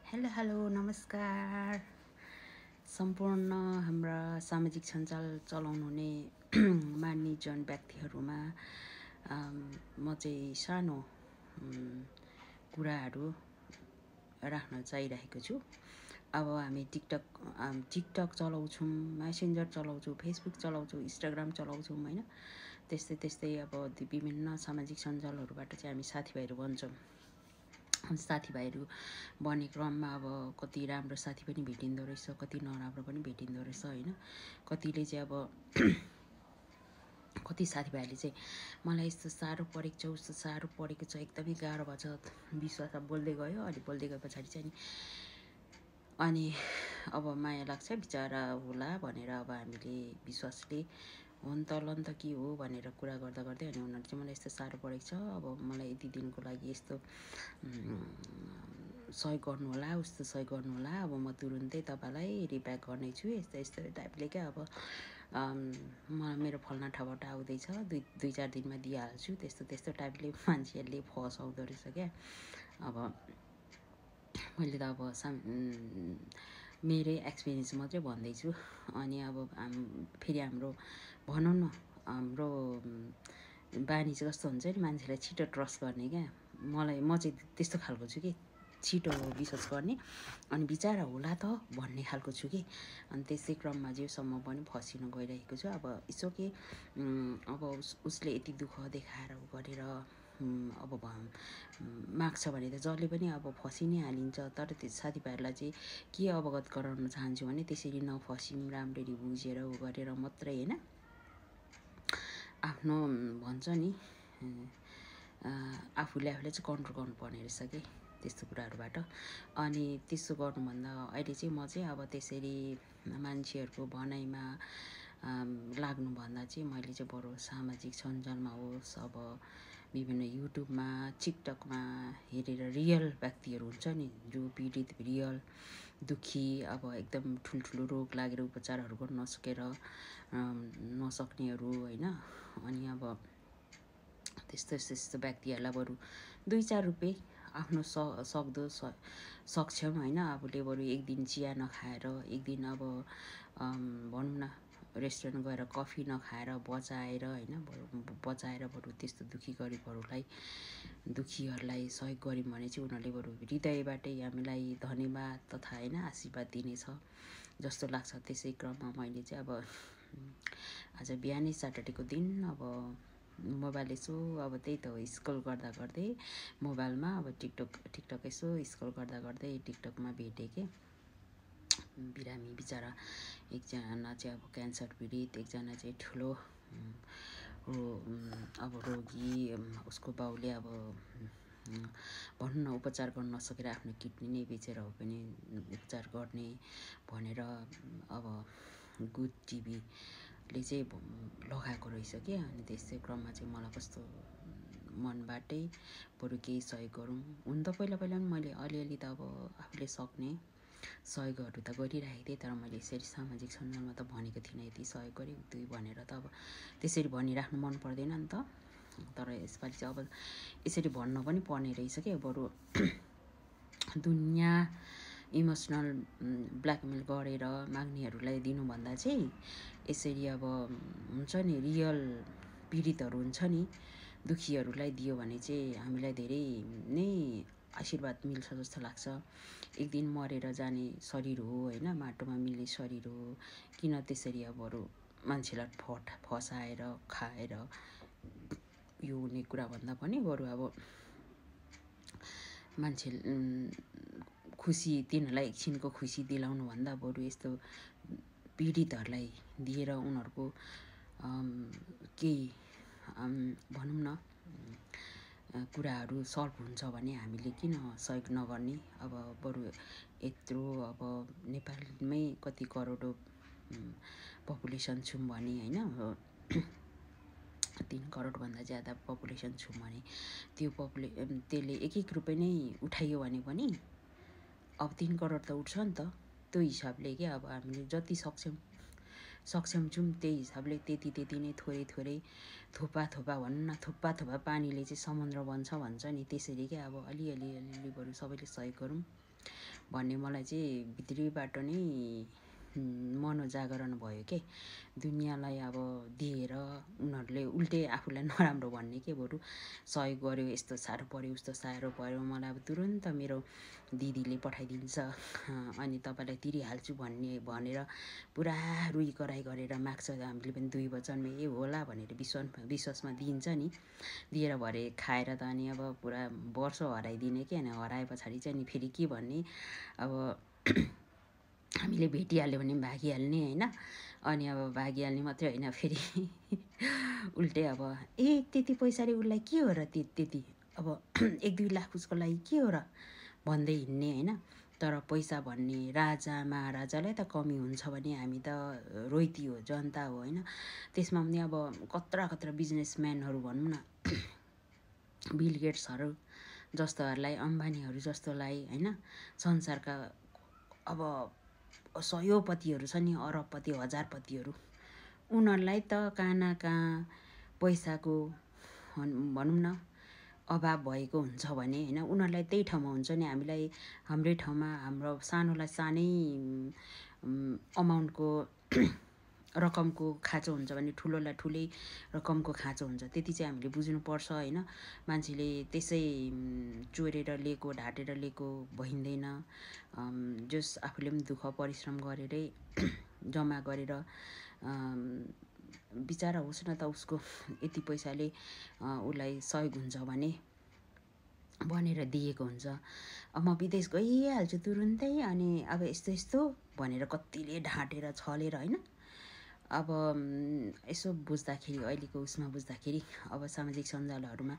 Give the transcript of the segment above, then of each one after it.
Hello hello नमस्कार सम्पूर्ण हाम्रा सामाजिक सञ्जाल चलाउनु हुने मान्यजन व्यक्तिहरूमा म चाहिँ सानो कुराहरू राख्न चाहिरहेको छु। अब हामी टिकटक चलाउँछौँ, मेसेन्जर चलाउँछौँ, फेसबुक चलाउँछौँ, इन्स्टाग्राम चलाउँछौँ हैन। त्यस्तै अब विभिन्न सामाजिक सञ्जालहरूबाट चाहिँ हामी साथीभाइहरू बन्छौँ। साथीभाइहरू बन्ने क्रममा अब कति राम्रो साथी पनि भेटिँदो रहेछ, कति नराम्रो पनि भेटिँदो रहेछ हैन। कतिले चाहिँ अब कति साथीभाइहरूले चाहिँ मलाई यस्तो साह्रो परेको छ, उस्तो साह्रो परेको छ, एकदमै गाह्रो भएको छ, विश्वास बोल्दै गयो। अनि बोल्दै गए पछाडि चाहिँ अनि अब माया लाग्छ, बिचरा होला भनेर अब हामीले विश्वासले हुन त लन त के हो भनेर कुरा गर्दा गर्दै अनि उनीहरू चाहिँ मलाई यस्तो साह्रो परेको छ, अब मलाई यति दिनको लागि यस्तो सहयोग गर्नु होला, उस्तो सहयोग गर्नु होला, अब म तुरुन्तै तपाईँलाई रिब्याक गर्नेछु, यस्तो टाइपले क्या। अब मेरो फल्ना ठाउँबाट आउँदैछ, दुई चार दिनमा दिइहाल्छु, त्यस्तो टाइपले मान्छेहरूले फसाउँदो रहेछ क्या। अब मैले त अब मेरै एक्सपिरियन्स मात्रै भन्दैछु। अनि अब फेरि हाम्रो भनौँ न हाम्रो बानी चाहिँ कस्तो हुन्छ नि, मान्छेलाई छिटो ट्रस्ट गर्ने क्या। म चाहिँ त्यस्तो खालको छु कि छिटो विश्वास गर्ने अनि बिचारा होला त भन्ने खालको छु कि। अनि त्यसै क्रममा जेसम्म पनि फसिन गइरहेको छु। अब यसो के अब उसले यति दुःख देखाएर गरेर अब माग्छ भने त जसले पनि अब फसि नै हालिन्छ। तर त्यो साथीभाइहरूलाई चाहिँ के अवगत गराउन चाहन्छु भने त्यसरी नफसिम, राम्ररी बुझेर गरेर मात्रै हैन, आफ्नो भन्छ नि आफूले चाहिँ कन्ट्रोल गर्नुपर्ने रहेछ कि त्यस्तो कुराहरूबाट। अनि त्यसो गर्नुभन्दा अहिले चाहिँ म चाहिँ अब त्यसरी मान्छेहरूको भनाइमा लाग्नुभन्दा चाहिँ मैले चाहिँ बरु सामाजिक सञ्जालमा होस्, अब विभिन्न युट्युबमा, टिकटकमा हेरेर रियल व्यक्तिहरू हुन्छ नि, जो पीडित, रियल दुखी, अब एकदम ठुल्ठुलो रोग लागेर उपचारहरू गर्न नसक्नेहरू हैन। अनि अब त्यस्तो व्यक्तिहरूलाई बरु 2-4 रुपियाँ आफ्नो सक्दो सक्षम हैन, आफूले बरु एक दिन चिया नखाएर, एक दिन अब भनौँ न रेस्टुरेन्ट गएर कफी नखाएर बचाएर हैन, बचाएर बरु त्यस्तो दुखीहरूलाई सहयोग गऱ्यौँ भने चाहिँ उनीहरूले बरु हृदयबाटै हामीलाई धन्यवाद तथा हैन आशीर्वाद दिनेछ जस्तो लाग्छ। त्यसै क्रममा मैले चाहिँ अब आज बिहानै सैटरडेको दिन अब मोबाइल यसो अब त्यही त हो स्क्रल गर्दा गर्दै मोबाइलमा अब टिकटक यसो स्क्रल गर्दा गर्दै टिकटकमा भेटेँ कि बिरामी बिचरा एकजना चाहिँ अब क्यान्सर पीडित, एकजना चाहिँ ठुलो अब रोगी, उसको बाउले अब भनौँ न उपचार गर्न नसकेर आफ्नो किडनी नै बेचेर हो पनि उपचार गर्ने भनेर अब गुड टिभीले चाहिँ लगाएको रहेछ क्या। अनि त्यसै क्रममा चाहिँ मलाई कस्तो मनबाटै बरु केही सहयोग गरौँ। हुन त पहिला पनि मैले अलिअलि त अब आफूले सक्ने सहयोगहरू त गरिरहेको थिएँ, तर मैले यसरी सामाजिक सञ्जालमा त भनेको थिइनँ यति सहयोग गरेँ उति भनेर त। अब त्यसरी भनिराख्नु मन पर्दैन नि त, तर यसपालि चाहिँ अब यसरी भन्न पनि पर्ने रहेछ क्या। बरु दुनियाँ इमोसनल ब्ल्याकमेल गरेर माग्नेहरूलाई दिनुभन्दा चाहिँ यसरी अब हुन्छ नि रियल पीडितहरू हुन्छ नि, दुखीहरूलाई दियो भने चाहिँ हामीलाई धेरै नै आशीर्वाद मिल्छ जस्तो लाग्छ। एक दिन मरेर जाने शरीर हो हैन, माटोमा मिल्ने शरीर हो, किन त्यसरी अब अरू मान्छेलाई फसाएर खाएर यो हुने कुरा भन्दा पनि बरु अब मान्छे खुसी, तिनीहरूलाई एकछिनको खुसी दिलाउनु भन्दा बरु यस्तो पीडितहरूलाई दिएर उनीहरूको केही भनौँ न कुराहरू सल्भ हुन्छ भने हामीले किन सहयोग नगर्ने। अब बरु यत्रो अब नेपालमै कति करोडो पपुलेसन छौँ भने हैन, 3 करोडभन्दा ज्यादा पपुलेसन छौँ भने त्यो त्यसले एक रुपियाँ नै उठाइयो भने पनि अब 3 करोड त उठ्छ नि त। त्यो हिसाबले क्या अब हामीले जति सक्षम छौँ त्यही हिसाबले त्यति नै थोरै थोपा भनौँ न, थोपा पानीले चाहिँ समुद्र बन्छ भन्छ नि, त्यसरी क्या। अब अलिअलि बरु सबैले सहयोग गरौँ भन्ने मलाई चाहिँ भित्रीबाट नै मनोजागरण भयो के। दुनियाँलाई अब दिएर उनीहरूले उल्टै आफूलाई नराम्रो भन्ने के, बरु सहयोग गर्यो, यस्तो साह्रो पऱ्यो उस्तो साह्रो पऱ्यो, मलाई अब तुरुन्त मेरो दिदीले पठाइदिन्छ अनि तपाईँलाई तिरिहाल्छु भनेर पुरा रुई कराई गरेर माग्छ। हामीले पनि 2 वचनमा ए होला भनेर विश्वासमा दिन्छ नि, दिएर भरे खाएर त अनि अब पुरा वर्ष हराइदिने के। अनि हराए पछाडि चाहिँ नि फेरि के भन्ने, अब हामीले भेटिहाल्यो भने भागिहाल्ने होइन। अनि अब भागिहाल्ने मात्रै होइन, फेरि उल्टै अब त्यति पैसाले उसलाई के हो र, त्यति अब 1-2 लाख उसको लागि के हो र भन्दै हिँड्ने होइन। तर पैसा भन्ने राजा महाराजालाई त कमी हुन्छ भने हामी त रोइती हो, जनता हो होइन। त्यसमा पनि अब कत्रा बिजनेसम्यानहरू भनौँ न, बिल गेट्सहरू जस्तोहरूलाई, अम्बानीहरू जस्तोलाई होइन, संसारका अब 100पतिहरू छ नि, अरबपति, हजारपतिहरू, उनीहरूलाई त कहाँ न कहाँ पैसाको भनौँ न अभाव भएको हुन्छ भने होइन, उनीहरूलाई त्यही ठाउँमा हुन्छ नि। हामीलाई हाम्रै ठाउँमा हाम्रो सानोलाई सानै अमाउन्टको रकमको खाँचो हुन्छ भने ठुलोलाई ठुलै रकमको खाँचो हुन्छ। त्यति चाहिँ हामीले बुझ्नुपर्छ होइन। मान्छेले त्यसै चोरेर लिएको, ढाँटेर लिएको भइँदैन। जस आफूले पनि दुःख परिश्रम गरेरै जम्मा गरेर बिचारा होस् न त, उसको यति पैसाले उसलाई सहयोग हुन्छ भनेर दिएको हुन्छ। अब म विदेश गइहाल्छु तुरुन्तै, अनि अब यस्तो भनेर कतिले ढाँटेर छलेर होइन। अब यसो बुझ्दाखेरि, अहिलेको उसमा बुझ्दाखेरि अब सामाजिक सञ्जालहरूमा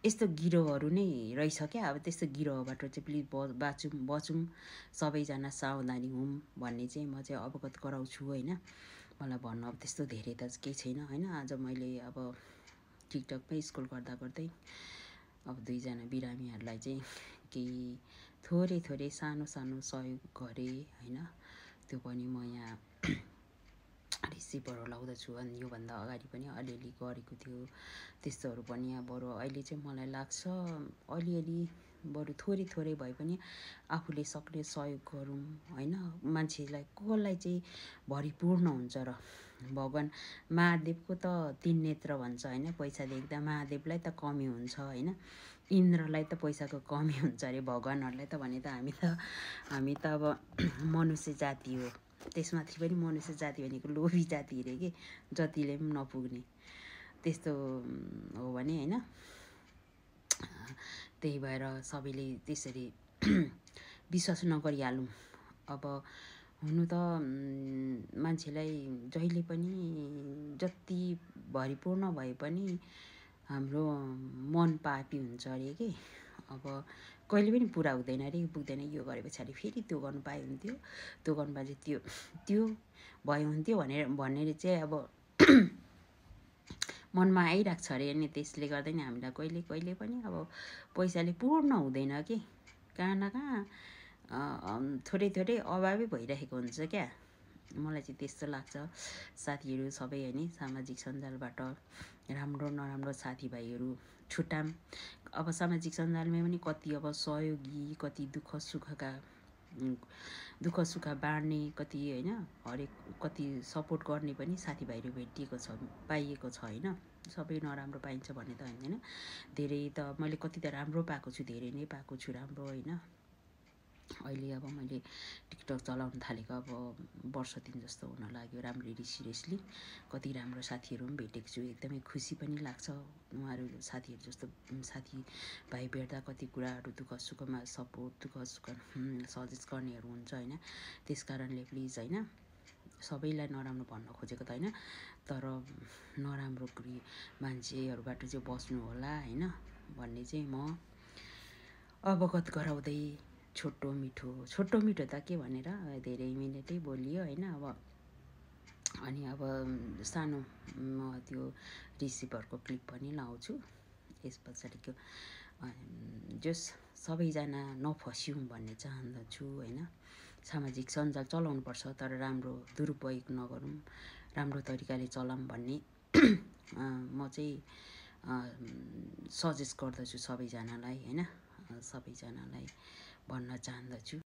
यस्तो गिरोहहरू नै रहेछ क्या। अब त्यस्तो गिरोहबाट चाहिँ प्लिज बचौँ, सबैजना सावधानी हौँ भन्ने चाहिँ म चाहिँ अवगत गराउँछु होइन। मलाई भन्नु अब त्यस्तो धेरै त केही छैन होइन। आज मैले अब टिकटकमै स्क्रोल गर्दै अब 2 जना बिरामीहरूलाई चाहिँ केही थोरै सानो सहयोग गरेँ होइन। त्यो पनि म यहाँ रिसिभहरू लाउँदछु। अनि योभन्दा अगाडि पनि अलिअलि गरेको थियो त्यस्तोहरू पनि। अब बरु अहिले चाहिँ मलाई लाग्छ अलिअलि बरु थोरै भए पनि आफूले सक्ने सहयोग गरौँ होइन। मान्छेलाई कसलाई चाहिँ भरिपूर्ण हुन्छ र, भगवान् महादेवको त 3 नेत्र भन्छ होइन। पैसा देख्दा महादेवलाई त कमी हुन्छ होइन, इन्द्रलाई त पैसाको कमी हुन्छ अरे, भगवान्हरूलाई त भने त हामी त अब मनुष्य जाति हो। त्यसमाथि पनि मनुष्य जाति भनेको लोभी जाति अरे के, जतिले पनि नपुग्ने त्यस्तो हो भने होइन। त्यही भएर सबैले त्यसरी विश्वास नगरिहालौँ। अब हुनु त मान्छेलाई जहिले पनि जति भरिपूर्ण भए पनि हाम्रो मन पापी हुन्छ अरे के। अब कहिले पनि पुरा हुँदैन अरे, पुग्दैन। यो गरे पछाडि फेरि त्यो गर्नु पाए हुन्थ्यो, त्यो गर्नु पाए चाहिँ त्यो भए हुन्थ्यो भनेर चाहिँ अब मनमा आइरहेको छ अरे। अनि त्यसले गर्दा नि हामीलाई कहिले पनि अब पैसाले पूर्ण हुँदैन कि, कहाँ न कहाँ थोरै अभावै भइरहेको हुन्छ क्या। मलाई चाहिँ त्यस्तो लाग्छ। साथीहरू सबै होइन, सामाजिक सञ्जालबाट राम्रो नराम्रो साथीभाइहरू छुट्याम। अब सामाजिक सञ्जालमै पनि कति अब सहयोगी, कति दुःख सुख बाँड्ने, कति होइन हरेक कति सपोर्ट गर्ने पनि साथीभाइहरू पाइएको छ होइन। सबै नराम्रो पाइन्छ भन्ने त होइन। धेरै त मैले कति त राम्रो पाएको छु, धेरै नै पाएको छु राम्रो होइन। अहिले अब मैले टिकटक चलाउन थालेको अब वर्ष दिन जस्तो हुन लाग्यो, राम्ररी सिरियसली। कति राम्रो साथीहरू पनि भेटेको छु, एकदमै खुसी पनि लाग्छ। उहाँहरू साथीहरू जस्तो साथीभाइ भेट्दा कति कुराहरू दुःख सुखमा सपोर्ट, दुःख सुख सजेस्ट गर्नेहरू हुन्छ होइन। त्यस कारणले प्लिज होइन, सबैलाई नराम्रो भन्न खोजेको त होइन, तर नराम्रो मान्छेहरूबाट चाहिँ बस्नु होला होइन भन्ने चाहिँ म अवगत गराउँदै छोटो मिठो त के भनेर धेरै मिनटै बोलियो होइन। अब अनि अब सानो म त्यो रिसिभरको क्लिप पनि लाउँछु यस पछाडिको। जस सबैजना नफस्यौँ भन्ने चाहन्छु होइन। सामाजिक सञ्जाल चलाउनुपर्छ, तर राम्रो दुरुपयोग नगरौँ, राम्रो तरिकाले चलाऊँ भन्ने म चाहिँ सजेस्ट गर्दछु सबैजनालाई होइन, सबैजनालाई भन्न चाहन्दछु।